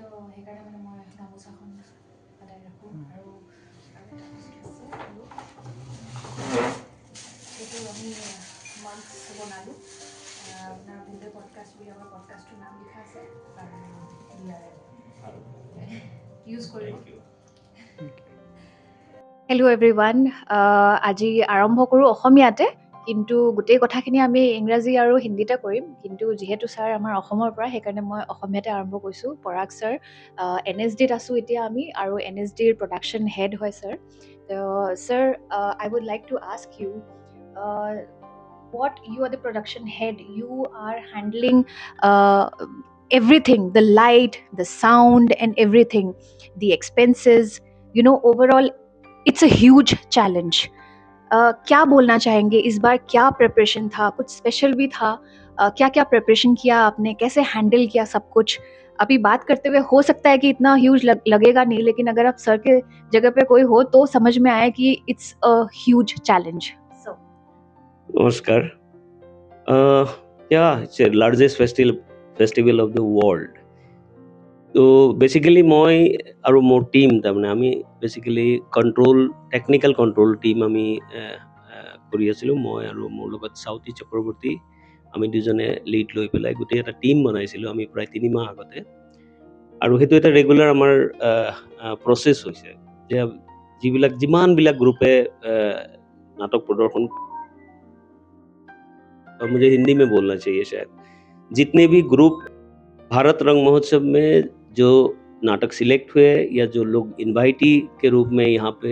সেইকাৰণে মানে মই গামোচাখন সদায় ৰাখোঁ আৰু এটা বস্তু আছে আৰু সেইটো আমি মাস্ক বনালোঁ আপোনাৰ বুন্দে পডকাষ্ট বুলি আমাৰ পডকাষ্টটোৰ নাম লিখা আছে আৰু ইউজ কৰিব। হেল্ল' এভৰিৱান, আজি আৰম্ভ কৰোঁ অসমীয়াতে, কিন্তু গোটেই কথাখিনি আমি ইংৰাজী আৰু হিন্দীতে কৰিম। কিন্তু যিহেতু ছাৰ আমাৰ অসমৰ পৰা, সেইকাৰণে মই অসমীয়াতে আৰম্ভ কৰিছোঁ। পৰাগ ছাৰ, NSDত আছোঁ এতিয়া আমি, আৰু NSDৰ প্ৰডাকশ্যন হেড হয় sir. Sir, I would like to ask you, what you are the production head, you are handling everything, the light, the sound and everything, the expenses, overall it's a huge challenge. क्या बोलना चाहेंगे इस बार, क्या preparation था, कुछ special भी था, क्या क्या प्रिपरेशन किया आपने, कैसे हैंडल किया सब कुछ? अभी बात करते हुए हो सकता है कि इतना ह्यूज लगेगा नहीं, लेकिन अगर आप सर के जगह पे कोई हो तो समझ में आए कि इट्स अ ह्यूज चैलेंज। सो नमस्कार। Its largest festival of the world. तो बेसिकली মই আৰু মোৰ টিম তাৰমানে আমি বেसिकली টেকনিক্যাল কন্ট্ৰোল টিম আমি কৰি আছিলোঁ। মই আৰু মোৰ লগত সাউথী চক্ৰৱৰ্তী, আমি দুজনে লিড লৈ পেলাই গোটেই এটা টিম বনাইছিলোঁ আমি প্ৰায় 3 মাহ আগতে। আৰু সেইটো এটা ৰেগুলাৰ আমাৰ প্ৰচেছ হৈছে যে যিমানবিলাক গ্ৰুপে নাটক প্ৰদৰ্শন, मुझे हिंदी में बोलना चाहिए शायद, जितने भी ग्रुप भारत रंग महोत्सव में जो नाटक सिलेक्ट हुए या जो लोग इनवाइटी के रूप में यहाँ पे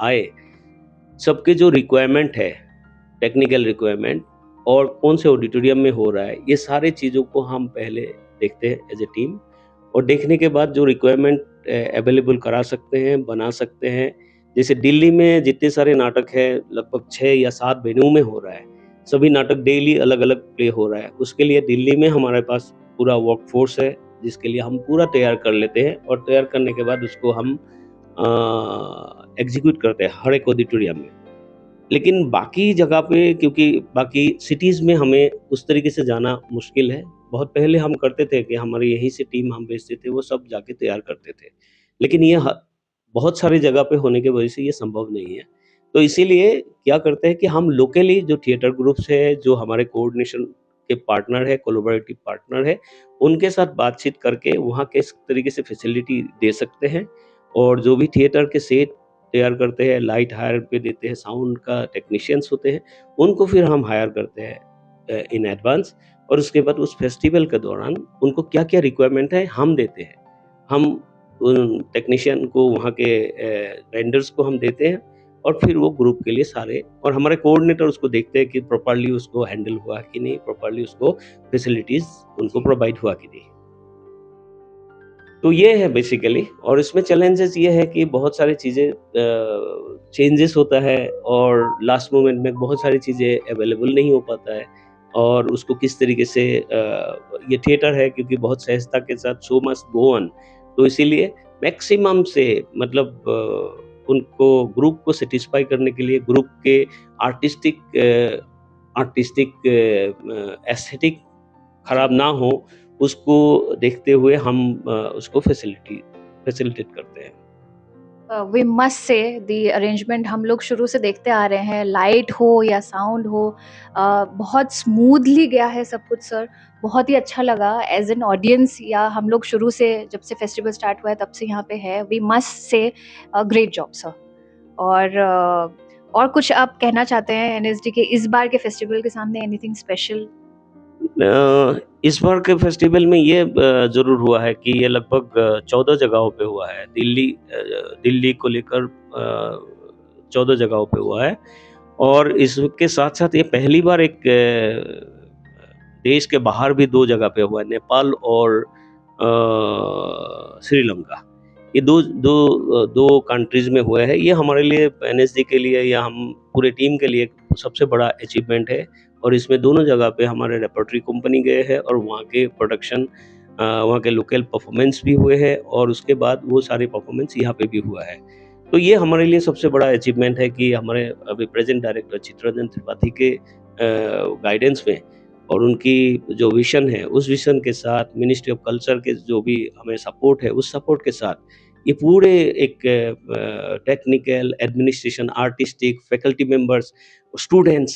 आए, सबके जो रिक्वायरमेंट है, टेक्निकल रिक्वायरमेंट और कौन से ऑडिटोरियम में हो रहा है, ये सारे चीज़ों को हम पहले देखते हैं एज ए टीम, और देखने के बाद जो रिक्वायरमेंट अवेलेबल करा सकते हैं, बना सकते हैं। जैसे दिल्ली में जितने सारे नाटक है, लगभग 6 या 7 वेन्यू में हो रहा है, सभी नाटक डेली अलग अलग प्ले हो रहा है। उसके लिए दिल्ली में हमारे पास पूरा वर्कफोर्स है, जिसके लिए हम पूरा तैयार कर लेते हैं, और तैयार करने के बाद उसको हम एग्जीक्यूट करते हैं हर एक ऑडिटोरियम में। लेकिन बाकी जगह पे, क्योंकि बाकी सिटीज़ में हमें उस तरीके से जाना मुश्किल है। बहुत पहले हम करते थे कि हमारे यहीं से टीम हम भेजते थे, वो सब जाके तैयार करते थे, लेकिन ये बहुत सारी जगह पे होने की वजह से ये संभव नहीं है। तो इसीलिए क्या करते हैं कि हम लोकली जो थिएटर ग्रुप्स है, जो हमारे कोऑर्डिनेशन के पार्टनर है, कोलैबोरेटिव पार्टनर है, उनके साथ बातचीत करके वहाँ किस तरीके से फैसिलिटी दे सकते हैं, और जो भी थिएटर के सेट तैयार करते हैं, लाइट हायर पे देते हैं, साउंड का टेक्नीशियंस होते हैं, उनको फिर हम हायर करते हैं इन एडवांस, और उसके बाद उस फेस्टिवल के दौरान उनको क्या-क्या रिक्वायरमेंट है हम देते हैं। हम उन टेक्नीशियन को, वहाँ के वेंडर्स को हम देते हैं, और फिर वो ग्रुप के लिए सारे, और हमारे कोऑर्डिनेटर उसको देखते हैं कि प्रॉपर्ली उसको हैंडल हुआ कि नहीं, प्रॉपर्ली उसको फैसिलिटीज़ उनको प्रोवाइड हुआ कि नहीं। तो ये है बेसिकली, और इसमें चैलेंजेस ये है कि बहुत सारी चीज़ें चेंजेस होता है, और लास्ट मोमेंट में बहुत सारी चीज़ें अवेलेबल नहीं हो पाता है, और उसको किस तरीके से ये थिएटर है, क्योंकि बहुत सहजता के साथ शो मस्ट गो ऑन, तो इसीलिए मैक्सिमम से मतलब उनको ग्रुप को सेटिस्फाई करने के लिए, ग्रुप के आर्टिस्टिक एस्थेटिक खराब ना हो, उसको देखते हुए हम उसको फैसिलिटेट करते हैं। वी मस्ट से दी अरेंजमेंट हम लोग शुरू से देखते आ रहे हैं, लाइट हो या साउंड हो, बहुत स्मूथली गया है सब कुछ सर, बहुत ही अच्छा लगा एज एन ऑडियंस, या हम लोग शुरू से जब से फेस्टिवल स्टार्ट हुआ है तब से यहाँ पे है। We must say great job sir. और कुछ आप कहना चाहते हैं NSD के इस बार के फेस्टिवल के सामने, एनीथिंग स्पेशल? इस बार के फेस्टिवल में ये ज़रूर हुआ है कि ये लगभग 14 जगहों पे हुआ है। दिल्ली को लेकर 14 जगहों पे हुआ है, और इसके साथ-साथ ये पहली बार एक देश के बाहर भी 2 जगह पे हुआ है, नेपाल और श्रीलंका। ये दो कंट्रीज़ में हुआ है। ये हमारे लिए, NSD के लिए, या हम पूरे टीम के लिए सबसे बड़ा अचीवमेंट है, और इसमें दोनों जगह पे हमारे रेपर्टरी कंपनी गए हैं, और वहाँ के प्रोडक्शन, वहाँ के लोकल परफॉर्मेंस भी हुए हैं, और उसके बाद वो सारे परफॉर्मेंस यहाँ पे भी हुआ है। तो ये हमारे लिए सबसे बड़ा अचीवमेंट है कि हमारे अभी प्रेजेंट डायरेक्टर चित्तरंजन त्रिपाठी के गाइडेंस में और उनकी जो विज़न है, उस विज़न के साथ मिनिस्ट्री ऑफ कल्चर के जो भी हमें सपोर्ट है, उस सपोर्ट के साथ ये पूरे एक technical, administration, artistic, faculty members, students,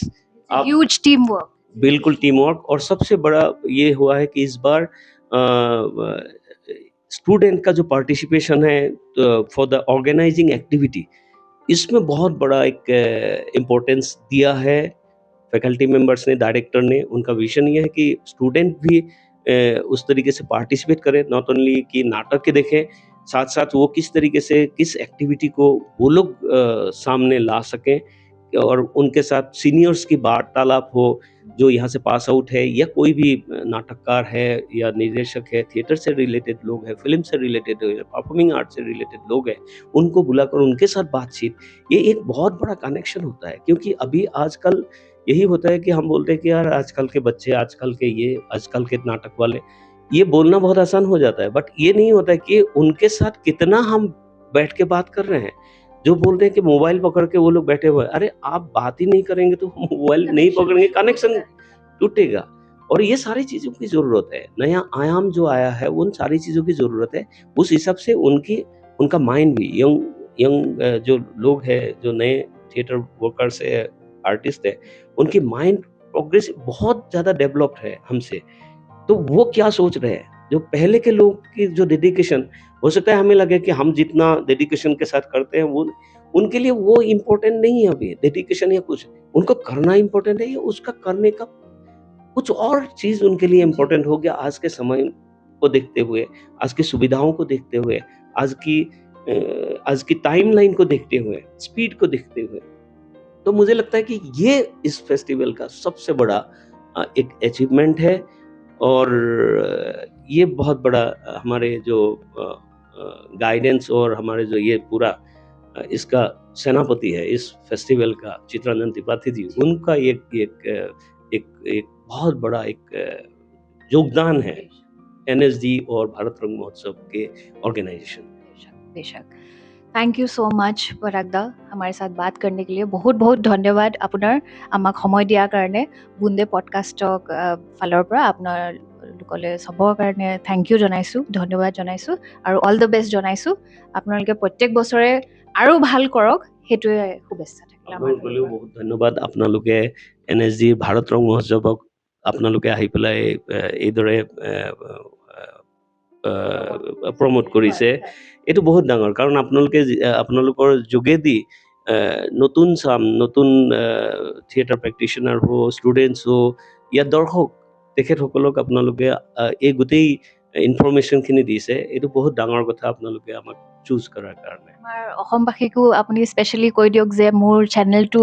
आप ह्यूज टीम वर्क। बिल्कुल टीम वर्क। और सबसे बड़ा ये हुआ है कि इस बार स्टूडेंट का जो पार्टिसिपेशन है फॉर द ऑर्गेनाइजिंग एक्टिविटी, इसमें बहुत बड़ा एक इम्पोर्टेंस दिया है फैकल्टी मेंबर्स ने, डायरेक्टर ने। उनका विजन ये है कि स्टूडेंट भी उस तरीके से पार्टिसिपेट करें, नॉट ओनली कि नाटक के देखें, साथ-साथ वो किस तरीके से किस एक्टिविटी को वो लोग सामने ला सकें और उनके साथ सीनियर्स की वार्तालाप हो, जो यहाँ से पास आउट है या कोई भी नाटककार है या निर्देशक है, थिएटर से रिलेटेड लोग हैं, फ़िल्म से रिलेटेड है, परफॉर्मिंग आर्ट से रिलेटेड लोग हैं, उनको बुलाकर उनके साथ बातचीत, ये एक बहुत बड़ा कनेक्शन होता है। क्योंकि अभी आजकल यही होता है कि हम बोलते हैं कि यार आजकल के बच्चे, आजकल के ये, आजकल के नाटक वाले, ये बोलना बहुत आसान हो जाता है, बट ये नहीं होता है कि उनके साथ कितना हम बैठ के बात कर रहे हैं। जो बोलते हैं कि मोबाइल पकड़ के वो लोग बैठे हुए हैं, अरे आप बात ही नहीं करेंगे तो मोबाइल नहीं पकड़ेंगे, कनेक्शन टूटेगा। और ये सारी चीज़ों की ज़रूरत है, नया आयाम जो आया है उन सारी चीज़ों की ज़रूरत है। उस हिसाब से उनका माइंड भी यंग यंग जो लोग हैं, जो नए थिएटर वर्कर्स है, आर्टिस्ट है, उनकी माइंड प्रोग्रेस बहुत ज़्यादा डेवलप्ड है हमसे। तो वो क्या सोच रहे हैं? जो पहले के लोग की जो डेडिकेशन, हो सकता है हमें लगे कि हम जितना डेडिकेशन के साथ करते हैं वो उनके लिए वो इम्पोर्टेंट नहीं है अभी डेडिकेशन या कुछ। उनको करना इम्पोर्टेंट है या उसका करने का कुछ और चीज़ उनके लिए इम्पोर्टेंट हो गया आज के समय को देखते हुए, आज की सुविधाओं को देखते हुए, आज की टाइमलाइन को देखते हुए, स्पीड को देखते हुए। तो मुझे लगता है कि ये इस फेस्टिवल का सबसे बड़ा एक अचीवमेंट है। और ये बहुत बड़ा हमारे जो गाइडेंस और हमारे जो ये पूरा इसका सेनापति है इस फेस्टिवल का, चित्रानंद त्रिपाठी जी, उनका एक एक एक एक बहुत बड़ा एक योगदान है एनएसडी और भारत रंग महोत्सव के ऑर्गेनाइजेशन। बेशक, बेशक। थैंक यू सो मच पराग दा, हमारे साथ बात करने के लिए बहुत बहुत धन्यवाद আপোনাৰ আমাক সময় দিয়াৰ কাৰণে। বুন্দে পডকাষ্টক ফালৰ পৰা আপোনালোকলৈ চবৰ কাৰণে থেংক ইউ জনাইছোঁ, ধন্যবাদ জনাইছোঁ আৰু অল দ্য বেষ্ট জনাইছোঁ। আপোনালোকে প্ৰত্যেক বছৰে আৰু ভাল কৰক, সেইটোৱে শুভেচ্ছা থাকিল আমাৰ ফালৰ আপোনালোকলৈও পৰা। বহুত ধন্যবাদ। আপোনালোকে এনএসডি ভাৰত ৰং মহোৎসৱক আপোনালোকে আহি পেলাই এইদৰে প্ৰমোট কৰিছে, এইটো বহুত ডাঙৰ। কাৰণ আপোনালোকে আপোনালোকৰ যোগেদি নতুন নতুন থিয়েটাৰ প্ৰেক্টিশ্যনাৰ হওক, ষ্টুডেণ্টছ হওক, ইয়াৰ দৰ্শক তেখেতসকলক আপোনালোকে এই গোটেই ইনফৰমেশ্যনখিনি দিছে। এইটো বহুত ডাঙৰ কথা আপোনালোকে আমাক চুজ কৰাৰ কাৰণে। আমাৰ অসমবাসীকো আপুনি স্পেচিয়েলি কৈ দিয়ক যে মোৰ চেনেলটো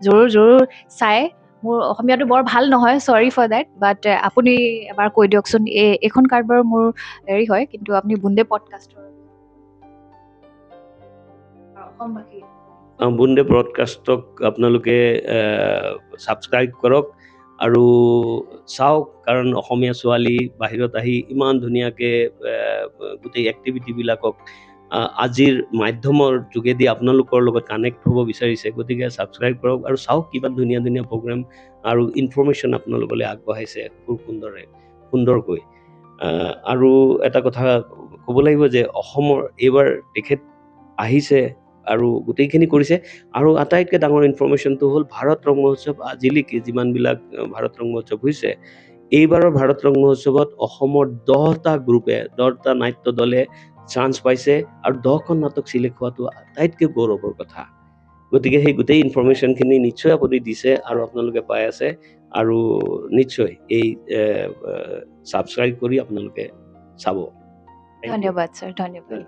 জৰুৰ জৰুৰ চাই। মোৰ অসমীয়াটো বৰ ভাল নহয়, চৰি ফৰ দেট, বাট আপুনি এবাৰ কৈ দিয়কচোন। এইখন কাৰ্ড বাৰু মোৰ হেৰি হয়, কিন্তু আপুনি বুন্দে পডকাষ্টৰ অসমবাসী বুন্দে ব্ৰডকাষ্টক আপোনালোকে ছাবস্ক্ৰাইব কৰক আৰু চাওক, কাৰণ অসমীয়া ছোৱালী বাহিৰত আহি ইমান ধুনীয়াকৈ গোটেই এক্টিভিটিবিলাকক আজিৰ মাধ্যমৰ যোগেদি আপোনালোকৰ লগত কানেক্ট হ'ব বিচাৰিছে। গতিকে ছাবস্ক্ৰাইব কৰক আৰু চাওক কিমান ধুনীয়া ধুনীয়া প্ৰগ্ৰেম আৰু ইনফৰমেশ্যন আপোনালোকলৈ আগবঢ়াইছে খুব সুন্দৰকৈ। আৰু এটা কথা ক'ব লাগিব যে অসমৰ এইবাৰ তেখেত আহিছে আৰু গোটেইখিনি কৰিছে। আৰু আটাইতকৈ ডাঙৰ ইনফৰমেশ্যনটো হ'ল ভাৰত ৰং মহোৎসৱ আজিলৈকে যিমানবিলাক ভাৰত ৰং মহোৎসৱ হৈছে, এইবাৰৰ ভাৰত ৰং মহোৎসৱত অসমৰ 10টা গ্ৰুপে, 10টা নাট্য দলে চান্স পাইছে আৰু 10খন নাটক চিলেক্ট হোৱাটো আটাইতকৈ গৌৰৱৰ কথা। গতিকে সেই গোটেই ইনফৰমেশ্যনখিনি নিশ্চয় আপুনি দিছে আৰু আপোনালোকে পাই আছে। আৰু নিশ্চয় এই ছাবস্ক্ৰাইব কৰি আপোনালোকে চাব। ধন্যবাদ ছাৰ, ধন্যবাদ।